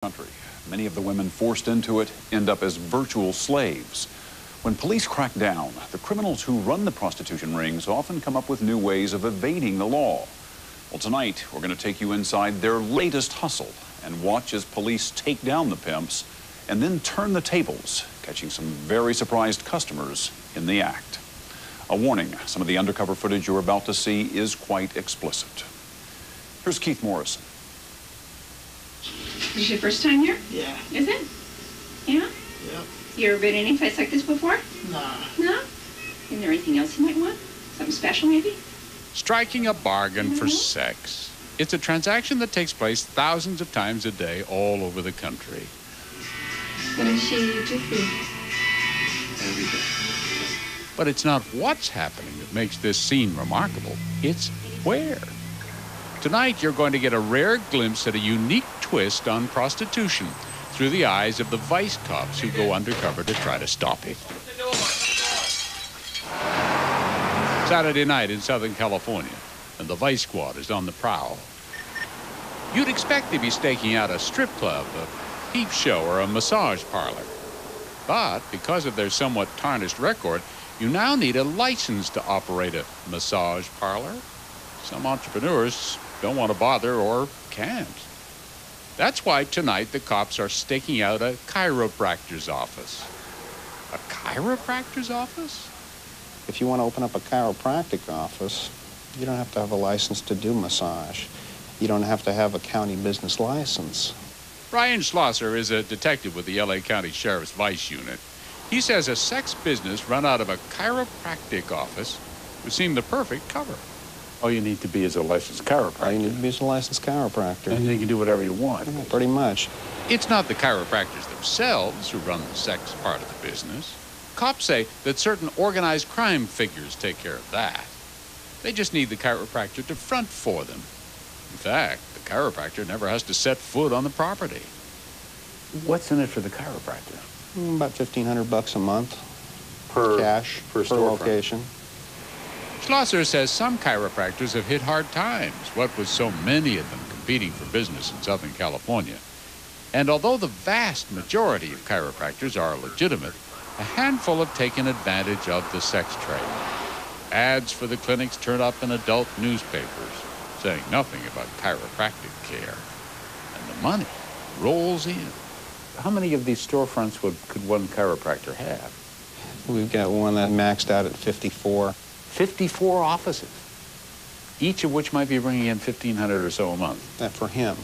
country. Many of the women forced into it end up as virtual slaves. When police crack down, the criminals who run the prostitution rings often come up with new ways of evading the law. Well, tonight, we're going to take you inside their latest hustle and watch as police take down the pimps and then turn the tables, catching some very surprised customers in the act. A warning, some of the undercover footage you're about to see is quite explicit. Here's Keith Morrison. Is this your first time here? Yeah. Is it? Yeah? Yep. You ever been in any place like this before? Nah. No? Is there anything else you might want? Something special, maybe? Striking a bargain for sex. It's a transaction that takes place thousands of times a day all over the country. What does she do for you? Everything. But it's not what's happening that makes this scene remarkable. It's where. Tonight, you're going to get a rare glimpse at a unique twist on prostitution through the eyes of the vice cops who go undercover to try to stop it. Saturday night in Southern California, and the vice squad is on the prowl. You'd expect to be staking out a strip club, a peep show, or a massage parlor. But because of their somewhat tarnished record, you now need a license to operate a massage parlor. Some entrepreneurs don't want to bother or can't. That's why tonight the cops are staking out a chiropractor's office. A chiropractor's office? If you want to open up a chiropractic office, you don't have to have a license to do massage. You don't have to have a county business license. Brian Schlosser is a detective with the LA County Sheriff's Vice Unit. He says a sex business run out of a chiropractic office would seem the perfect cover. All you need to be is a licensed chiropractor. All you need to be is a licensed chiropractor. And you can do whatever you want. Yeah, pretty much. It's not the chiropractors themselves who run the sex part of the business. Cops say that certain organized crime figures take care of that. They just need the chiropractor to front for them. In fact, the chiropractor never has to set foot on the property. What's in it for the chiropractor? About $1,500 a month. Per cash, per location. Schlosser says some chiropractors have hit hard times, what with so many of them competing for business in Southern California. And although the vast majority of chiropractors are legitimate, a handful have taken advantage of the sex trade. Ads for the clinics turn up in adult newspapers, saying nothing about chiropractic care. And the money rolls in. How many of these storefronts could one chiropractor have? We've got one that maxed out at 54. 54 offices, each of which might be bringing in $1,500 or so a month. That for him.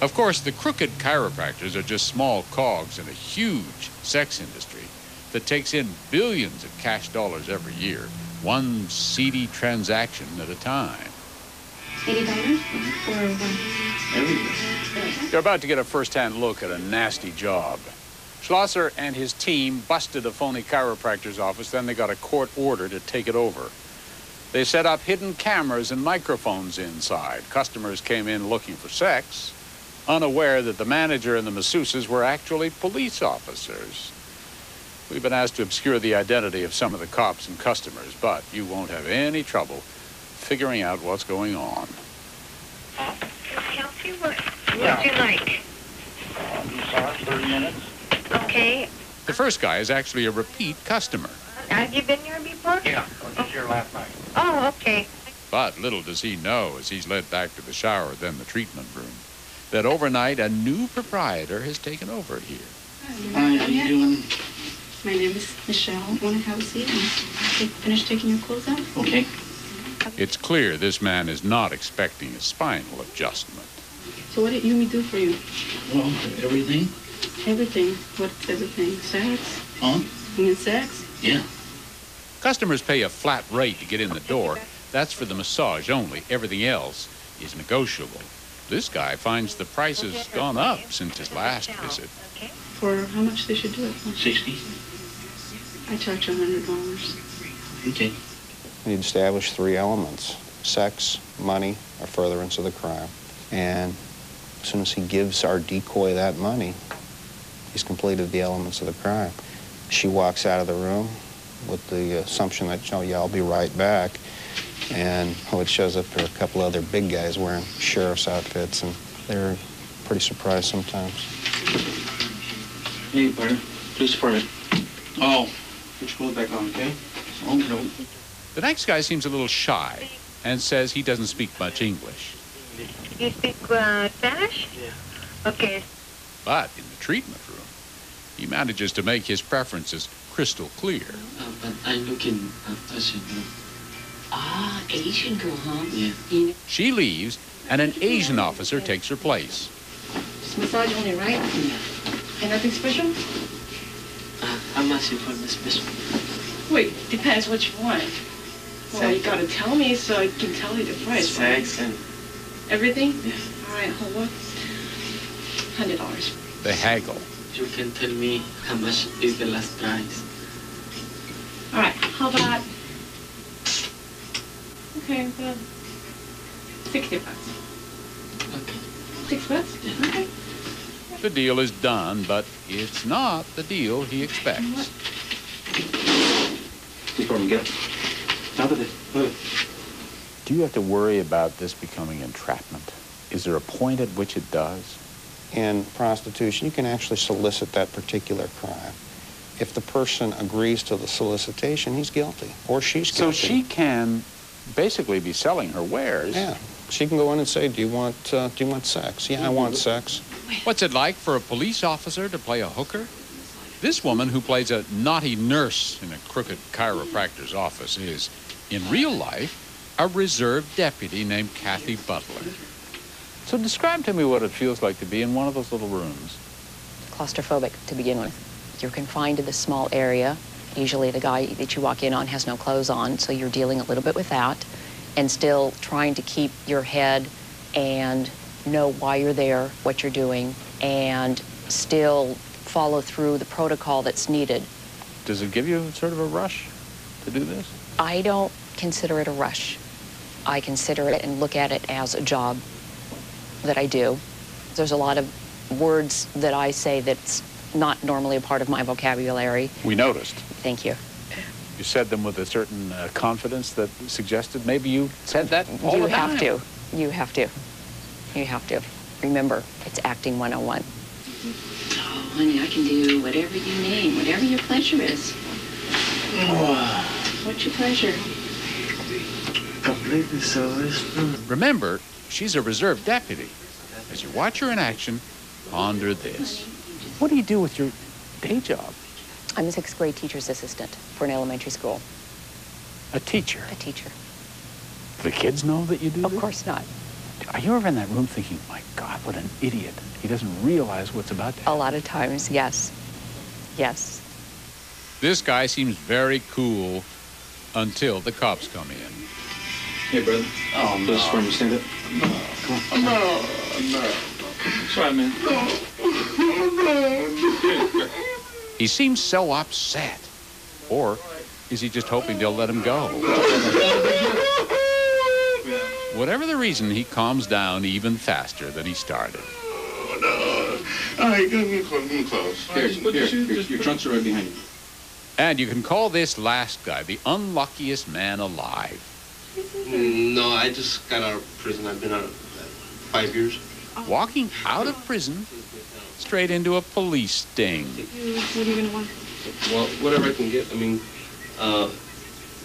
Of course, the crooked chiropractors are just small cogs in a huge sex industry that takes in billions of cash dollars every year, one seedy transaction at a time. $80 for one? Everything. You're about to get a first-hand look at a nasty job. Schlosser and his team busted a phony chiropractor's office, then they got a court order to take it over. They set up hidden cameras and microphones inside. Customers came in looking for sex, unaware that the manager and the masseuses were actually police officers. We've been asked to obscure the identity of some of the cops and customers, but you won't have any trouble figuring out what's going on. Help you? What would you like? Massage, 30 minutes. Okay. The first guy is actually a repeat customer. Have you been here before? Yeah, I was just here last night. Oh, okay. But little does he know, as he's led back to the shower, then the treatment room, that overnight a new proprietor has taken over here. Hi, how you doing? My name is Michelle. Want to have a seat and finish taking your clothes off? Okay. It's clear this man is not expecting a spinal adjustment. So what did Yumi do for you? Well, everything? Everything. What's everything? Sex? Huh? You mean sex? Yeah. Customers pay a flat rate to get in the door. That's for the massage only. Everything else is negotiable. This guy finds the price has gone up since his last visit. For how much they should do it for? 60. I charge $100. Okay. We'd establish 3 elements: sex, money, or furtherance of the crime. And as soon as he gives our decoy that money, he's completed the elements of the crime. She walks out of the room with the assumption that, yeah, I'll be right back. And it shows up there a couple other big guys wearing sheriff's outfits, and they're pretty surprised sometimes. Hey, partner. Please permit. Oh. Put your clothes back on, okay? Okay. The next guy seems a little shy and says he doesn't speak much English. You speak Spanish? Yeah. Okay. But in the treatment room, he manages to make his preferences crystal clear. But I'm looking at Asian girl. Ah, Asian girl, huh? Yeah. She leaves, and an Asian officer takes her place. Just massage only, right? Yeah. And nothing special? I'm asking for the special. Wait, depends what you want. Well, you gotta tell me so I can tell you the price, right? Sex and... Everything? Yeah. All right, hold on. $100. They haggle. You can tell me how much is the last price. All right, how about... Okay, about $60. Okay. $6? Yeah. Okay. The deal is done, but it's not the deal he expects. Please pardon me, get it. Out of it. Do you have to worry about this becoming entrapment? Is there a point at which it does? In prostitution, you can actually solicit that particular crime. If the person agrees to the solicitation, he's guilty, or she's So guilty. she can basically be selling her wares. Yeah. She can go in and say, do you want sex? Yeah, I want sex. What's it like for a police officer to play a hooker? This woman who plays a naughty nurse in a crooked chiropractor's office is, in real life, a reserve deputy named Kathy Butler. So describe to me what it feels like to be in one of those little rooms. Claustrophobic to begin with. You're confined to this small area. Usually the guy that you walk in on has no clothes on, so you're dealing a little bit with that and still trying to keep your head and know why you're there, what you're doing, and still follow through the protocol that's needed. Does it give you sort of a rush to do this? I don't consider it a rush. I consider it and look at it as a job that I do. There's a lot of words that I say that's not normally a part of my vocabulary. We noticed. Thank you. You said them with a certain confidence that suggested maybe you said that all You the time. have to. You have to. You have to. Remember, it's acting 101. Oh, honey, I can do whatever you name, whatever your pleasure is. What's your pleasure? Completely service. Remember, she's a reserve deputy. As you watch her in action, ponder this. What do you do with your day job? I'm a 6th grade teacher's assistant for an elementary school. A teacher. A teacher. The kids know that you do Of this? course not. Are you ever in that room thinking, my God, what an idiot. He doesn't realize what's about to A happen. lot of times, yes. Yes. This guy seems very cool until the cops come in. Hey, brother. Oh, no. Please pardon me, stand up. Come on. No. Sorry, man. He seems so upset. Or is he just hoping they'll let him go? Whatever the reason, he calms down even faster than he started. All right, come close. Here, your trunks are right behind you. And you can call this last guy the unluckiest man alive. No, I just got out of prison. I've been out 5 years. Walking out of prison straight into a police sting. What are you gonna want? Well, whatever I can get. I mean, Do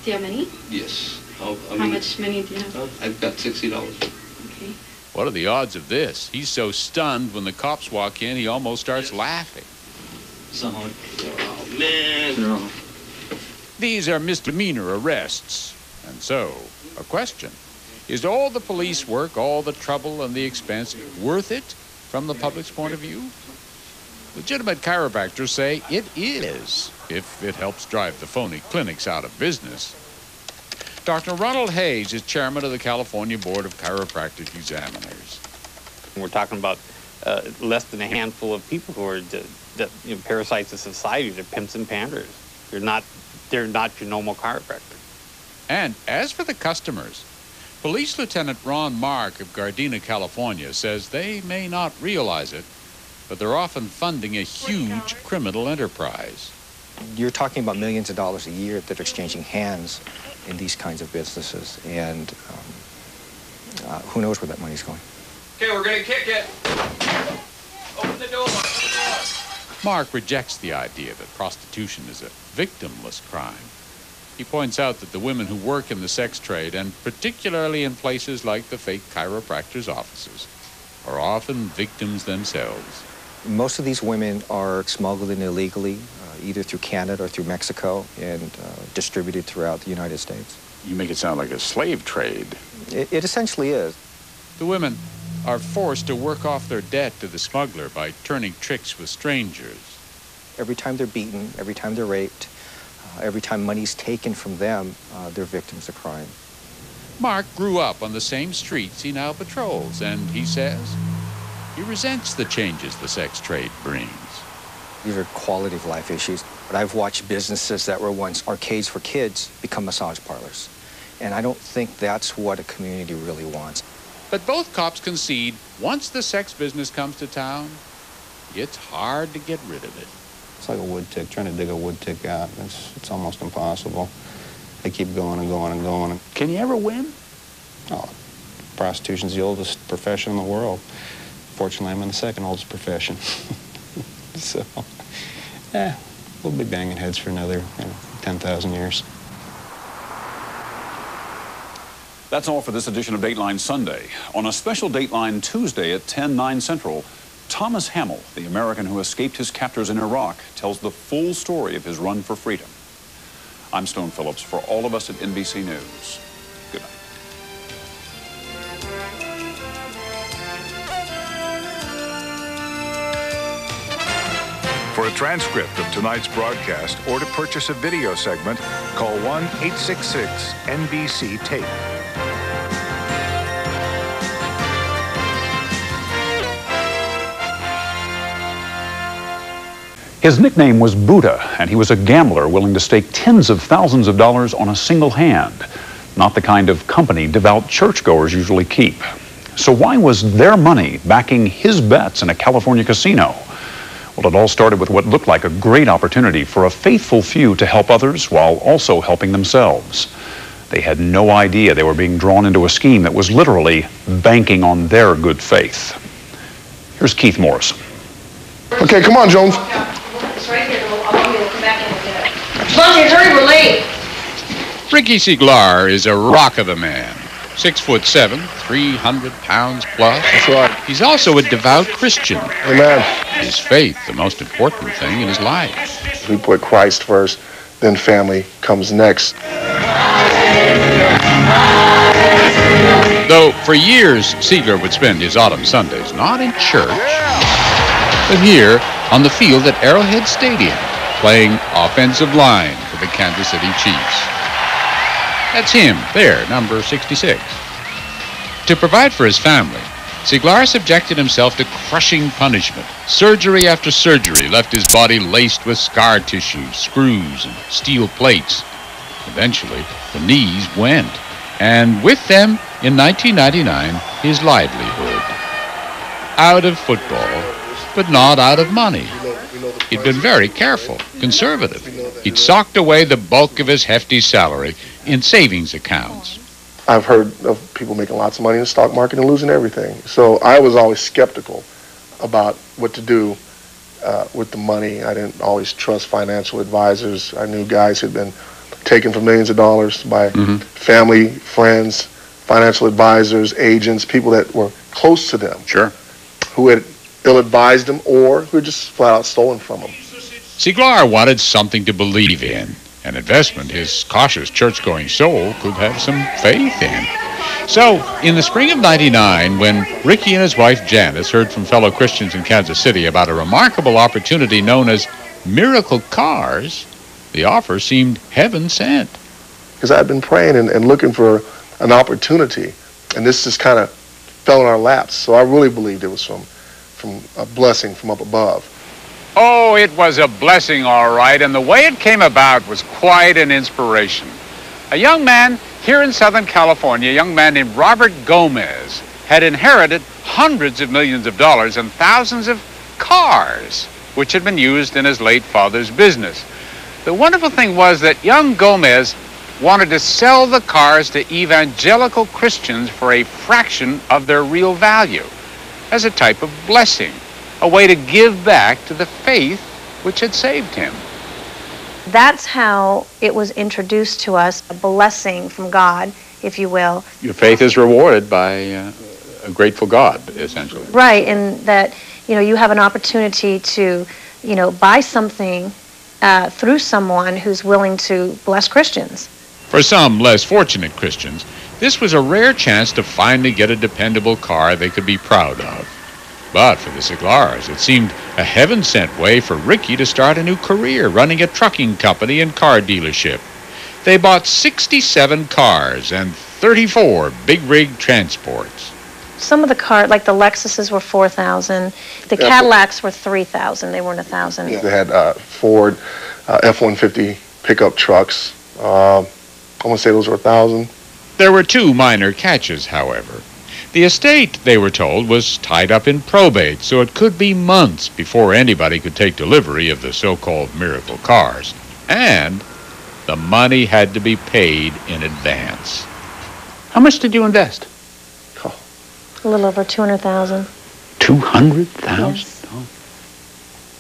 you have any? yes. How much money do you have? I've got $60. Okay. What are the odds of this? He's so stunned when the cops walk in, he almost starts laughing. Oh, man. These are misdemeanor arrests. And so, a question. Is all the police work, all the trouble and the expense worth it from the public's point of view? Legitimate chiropractors say it is, if it helps drive the phony clinics out of business. Dr. Ronald Hayes is chairman of the California Board of Chiropractic Examiners. We're talking about less than a handful of people who are parasites of society. They're pimps and panders. They're not your normal chiropractor. And as for the customers, Police Lieutenant Ron Mark of Gardena, California, says they may not realize it, but they're often funding a huge criminal enterprise. You're talking about millions of dollars a year that are exchanging hands in these kinds of businesses, and who knows where that money's going. Okay, we're gonna kick it. Open the door. Mark rejects the idea that prostitution is a victimless crime. He points out that the women who work in the sex trade, and particularly in places like the fake chiropractors' offices, are often victims themselves. Most of these women are smuggled in illegally, either through Canada or through Mexico, and distributed throughout the United States. You make it sound like a slave trade. It essentially is. The women are forced to work off their debt to the smuggler by turning tricks with strangers. Every time they're beaten, every time they're raped, every time money's taken from them, they're victims of crime. Mark grew up on the same streets he now patrols, and he says he resents the changes the sex trade brings. These are quality of life issues. But I've watched businesses that were once arcades for kids become massage parlors. And I don't think that's what a community really wants. But both cops concede once the sex business comes to town, it's hard to get rid of it. It's like a wood tick, trying to dig a wood tick out. It's almost impossible. They keep going and going and going. Can you ever win? Oh, prostitution's the oldest profession in the world. Fortunately, I'm in the second oldest profession. So, we'll be banging heads for another 10,000 years. That's all for this edition of Dateline Sunday. On a special Dateline Tuesday at 10/9 Central, Thomas Hamill, the American who escaped his captors in Iraq, tells the full story of his run for freedom. I'm Stone Phillips for all of us at NBC News. Good night. For a transcript of tonight's broadcast or to purchase a video segment, call 1-866-NBC-TAPE. His nickname was Buddha, and he was a gambler willing to stake tens of thousands of dollars on a single hand. Not the kind of company devout churchgoers usually keep. So why was their money backing his bets in a California casino? Well, it all started with what looked like a great opportunity for a faithful few to help others while also helping themselves. They had no idea they were being drawn into a scheme that was literally banking on their good faith. Here's Keith Morris. Okay, come on, Jones. It's right here. I'll come back in a minute. Monty, hurry, we're late. Ricky Siglar is a rock of a man. 6'7", 300 pounds plus. That's right. He's also a devout Christian. Amen. His faith, the most important thing in his life. We put Christ first, then family comes next. Though for years, Siglar would spend his autumn Sundays not in church, but here on the field at Arrowhead Stadium, playing offensive line for the Kansas City Chiefs. That's him, there, number 66. To provide for his family, Siglar subjected himself to crushing punishment. Surgery after surgery left his body laced with scar tissue, screws, and steel plates. Eventually, the knees went, and with them, in 1999, his livelihood. Out of football, but not out of money. He'd been very careful, conservative. He'd socked away the bulk of his hefty salary in savings accounts. I've heard of people making lots of money in the stock market and losing everything. So I was always skeptical about what to do with the money. I didn't always trust financial advisors. I knew guys who'd been taken for millions of dollars by family, friends, financial advisors, agents, people that were close to them. Sure. Who had ill-advised them or who had just flat out stolen from them. Siglar wanted something to believe in, an investment his cautious church-going soul could have some faith in. So, in the spring of '99, when Ricky and his wife Janice heard from fellow Christians in Kansas City about a remarkable opportunity known as miracle cars, the offer seemed heaven sent. Because I had been praying and looking for an opportunity, and this just kind of fell in our laps. So I really believed it was from a blessing from up above. Oh, it was a blessing, all right, and the way it came about was quite an inspiration. A young man here in Southern California, a young man named Robert Gomez, had inherited hundreds of millions of dollars and thousands of cars, which had been used in his late father's business. The wonderful thing was that young Gomez wanted to sell the cars to evangelical Christians for a fraction of their real value. as a type of blessing, a way to give back to the faith which had saved him. That's how it was introduced to us, a blessing from God, if you will. Your faith is rewarded by a grateful God, essentially. Right, and that, you have an opportunity to, buy something through someone who's willing to bless Christians. For some less fortunate Christians, this was a rare chance to finally get a dependable car they could be proud of. But for the Seglars, it seemed a heaven-sent way for Ricky to start a new career running a trucking company and car dealership. They bought 67 cars and 34 big-rig transports. Some of the cars, like the Lexuses, were $4,000. The Cadillacs were $3,000. They weren't $1,000. Yeah, they had Ford F-150 pickup trucks. I want to say those were $1,000. There were two minor catches, however. The estate, they were told, was tied up in probate, so it could be months before anybody could take delivery of the so-called miracle cars. And the money had to be paid in advance. How much did you invest? A little over $200,000. $200,000? Yes.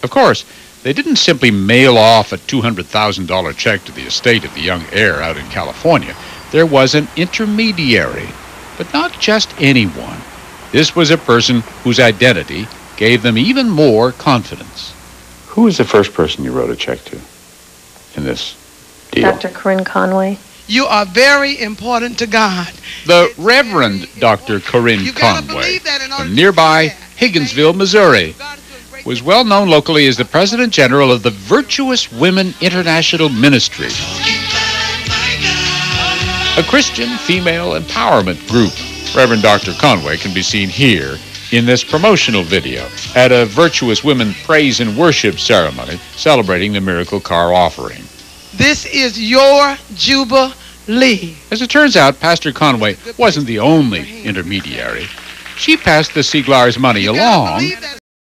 Of course, they didn't simply mail off a $200,000 check to the estate of the young heir out in California. There was an intermediary, but not just anyone. This was a person whose identity gave them even more confidence. Who was the first person you wrote a check to in this deal? Dr. Corinne Conway. You are very important to God. The Reverend Dr. Corinne Conway from nearby Higginsville, Missouri, was well known locally as the President General of the Virtuous Women International Ministry, a Christian female empowerment group. Reverend Dr. Conway can be seen here in this promotional video at a Virtuous Women Praise and Worship ceremony celebrating the Miracle Car offering. This is your Jubilee. As it turns out, Pastor Conway wasn't the only intermediary. She passed the Seglars' money along